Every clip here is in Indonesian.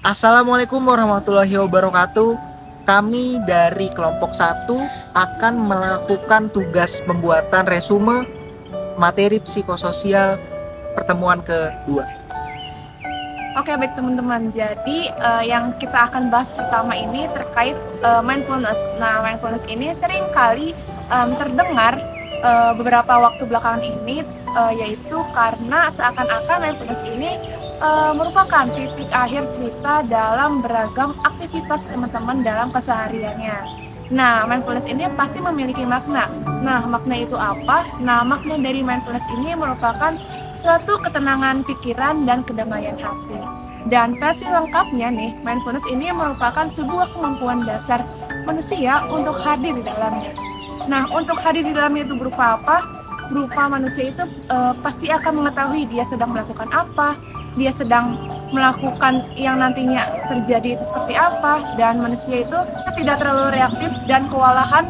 Assalamualaikum warahmatullahi wabarakatuh. Kami dari kelompok 1 akan melakukan tugas pembuatan resume materi psikososial pertemuan kedua. Oke, baik teman-teman. Jadi yang kita akan bahas pertama ini terkait mindfulness. Nah, mindfulness ini sering kali terdengar beberapa waktu belakangan ini, yaitu karena seakan-akan mindfulness ini merupakan titik akhir cerita dalam beragam aktivitas teman-teman dalam kesehariannya. Nah, mindfulness ini pasti memiliki makna. Nah, makna itu apa? Nah, makna dari mindfulness ini merupakan suatu ketenangan pikiran dan kedamaian hati. Dan versi lengkapnya nih, mindfulness ini merupakan sebuah kemampuan dasar manusia untuk hadir di dalamnya. Nah, untuk hadir di dalamnya itu berupa apa? Berupa manusia itu pasti akan mengetahui dia sedang melakukan apa, dia sedang melakukan yang nantinya terjadi itu seperti apa, dan manusia itu tidak terlalu reaktif dan kewalahan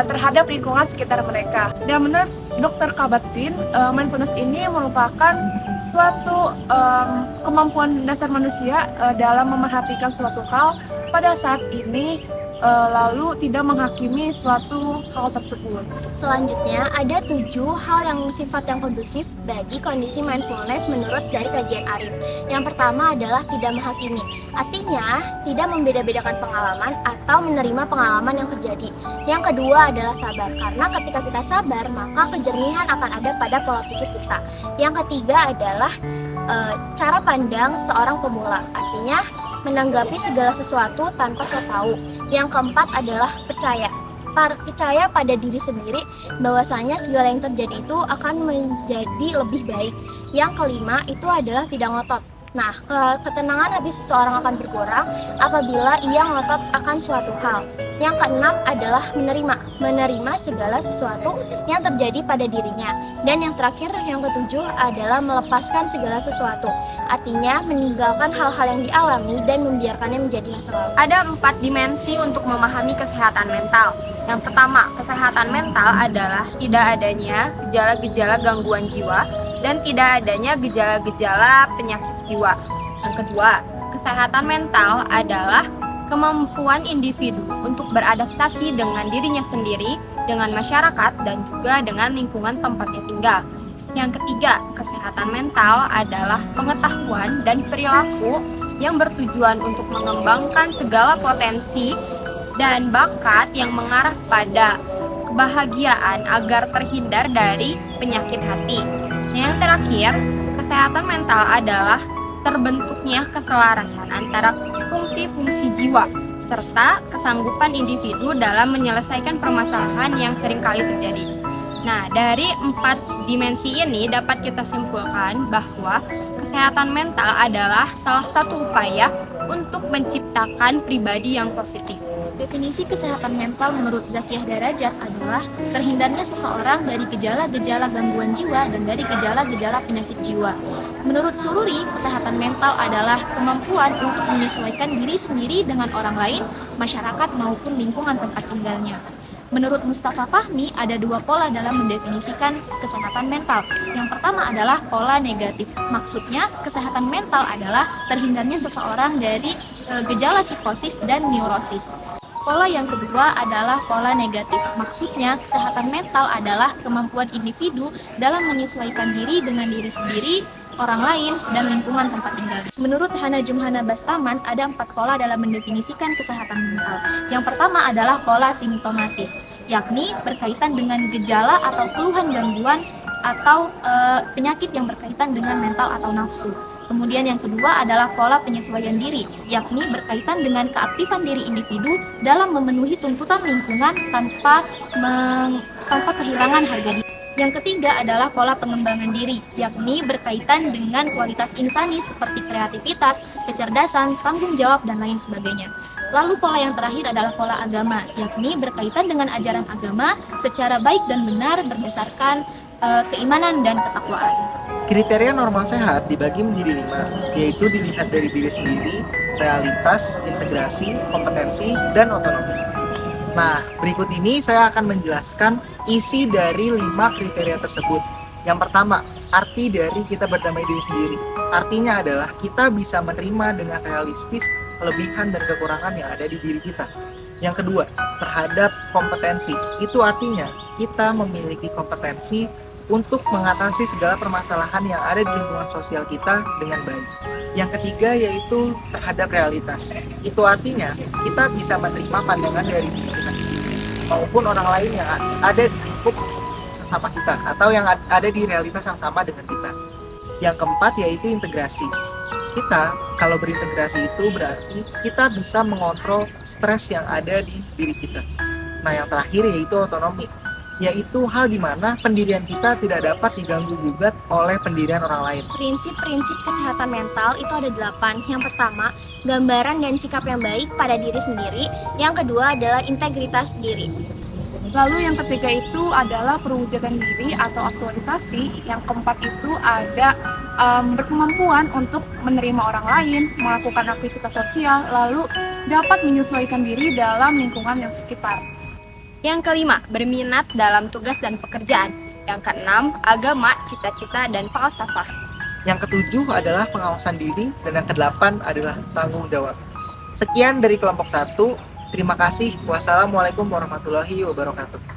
terhadap lingkungan sekitar mereka. Dan menurut Dr. Kabat-Zinn, mindfulness ini merupakan suatu kemampuan dasar manusia dalam memerhatikan suatu hal pada saat ini, lalu tidak menghakimi suatu hal tersebut. Selanjutnya, ada 7 hal yang sifat yang kondusif bagi kondisi mindfulness menurut dari kajian Arif. Yang pertama adalah tidak menghakimi, artinya tidak membeda-bedakan pengalaman atau menerima pengalaman yang terjadi. Yang kedua adalah sabar, karena ketika kita sabar, maka kejernihan akan ada pada pola pikir kita. Yang ketiga adalah cara pandang seorang pemula, artinya menanggapi segala sesuatu tanpa so tahu. Yang keempat adalah percaya pada diri sendiri bahwasanya segala yang terjadi itu akan menjadi lebih baik. Yang kelima itu adalah tidak ngotot. Nah, ketenangan hati seseorang akan berkurang apabila ia ngotot akan suatu hal. Yang keenam adalah menerima segala sesuatu yang terjadi pada dirinya. Dan yang terakhir, yang ketujuh adalah melepaskan segala sesuatu. Artinya meninggalkan hal-hal yang dialami dan membiarkannya menjadi masa lalu. Ada 4 dimensi untuk memahami kesehatan mental. Yang pertama, kesehatan mental adalah tidak adanya gejala-gejala gangguan jiwa dan tidak adanya gejala-gejala penyakit jiwa. Yang kedua, kesehatan mental adalah kemampuan individu untuk beradaptasi dengan dirinya sendiri, dengan masyarakat, dan juga dengan lingkungan tempatnya tinggal. Yang ketiga, kesehatan mental adalah pengetahuan dan perilaku yang bertujuan untuk mengembangkan segala potensi dan bakat yang mengarah pada kebahagiaan agar terhindar dari penyakit hati. Yang terakhir, kesehatan mental adalah terbentuknya keselarasan antara fungsi-fungsi jiwa serta kesanggupan individu dalam menyelesaikan permasalahan yang seringkali terjadi. Nah, dari 4 dimensi ini dapat kita simpulkan bahwa kesehatan mental adalah salah satu upaya untuk menciptakan pribadi yang positif. Definisi kesehatan mental menurut Zakiyah Darajat adalah terhindarnya seseorang dari gejala-gejala gangguan jiwa dan dari gejala-gejala penyakit jiwa. Menurut Sururi, kesehatan mental adalah kemampuan untuk menyesuaikan diri sendiri dengan orang lain, masyarakat maupun lingkungan tempat tinggalnya. Menurut Mustafa Fahmi, ada 2 pola dalam mendefinisikan kesehatan mental. Yang pertama adalah pola negatif. Maksudnya, kesehatan mental adalah terhindarnya seseorang dari gejala psikosis dan neurosis. Pola yang kedua adalah pola negatif. Maksudnya, kesehatan mental adalah kemampuan individu dalam menyesuaikan diri dengan diri sendiri, orang lain, dan lingkungan tempat tinggal. Menurut Hana Jumhana Bastaman, ada 4 pola dalam mendefinisikan kesehatan mental. Yang pertama adalah pola simptomatis, yakni berkaitan dengan gejala atau keluhan gangguan atau penyakit yang berkaitan dengan mental atau nafsu. Kemudian yang kedua adalah pola penyesuaian diri, yakni berkaitan dengan keaktifan diri individu dalam memenuhi tuntutan lingkungan tanpa kehilangan harga diri. Yang ketiga adalah pola pengembangan diri, yakni berkaitan dengan kualitas insani seperti kreativitas, kecerdasan, tanggung jawab, dan lain sebagainya. Lalu pola yang terakhir adalah pola agama, yakni berkaitan dengan ajaran agama secara baik dan benar berdasarkan keimanan dan ketakwaan. Kriteria normal sehat dibagi menjadi 5, yaitu dilihat dari diri sendiri, realitas, integrasi, kompetensi, dan otonomi. Nah, berikut ini saya akan menjelaskan isi dari 5 kriteria tersebut. Yang pertama, arti dari kita berdamai diri sendiri. Artinya adalah kita bisa menerima dengan realistis kelebihan dan kekurangan yang ada di diri kita. Yang kedua, terhadap kompetensi. Itu artinya kita memiliki kompetensi untuk mengatasi segala permasalahan yang ada di lingkungan sosial kita dengan baik. Yang ketiga yaitu terhadap realitas. Itu artinya kita bisa menerima pandangan dari diri kita sendiri maupun orang lain yang ada di lingkup sesama kita atau yang ada di realitas yang sama dengan kita. Yang keempat yaitu integrasi. Kita kalau berintegrasi itu berarti kita bisa mengontrol stres yang ada di diri kita. Nah, yang terakhir yaitu otonomi, yaitu hal di mana pendirian kita tidak dapat diganggu-gugat oleh pendirian orang lain. Prinsip-prinsip kesehatan mental itu ada 8. Yang pertama, gambaran dan sikap yang baik pada diri sendiri. Yang kedua adalah integritas diri. Lalu yang ketiga itu adalah perwujudan diri atau aktualisasi. Yang keempat itu ada berkemampuan untuk menerima orang lain, melakukan aktivitas sosial, lalu dapat menyesuaikan diri dalam lingkungan yang sekitar. Yang kelima, berminat dalam tugas dan pekerjaan. Yang keenam, agama, cita-cita, dan falsafah. Yang ketujuh adalah pengawasan diri, dan yang kedelapan adalah tanggung jawab. Sekian dari kelompok 1. Terima kasih. Wassalamualaikum warahmatullahi wabarakatuh.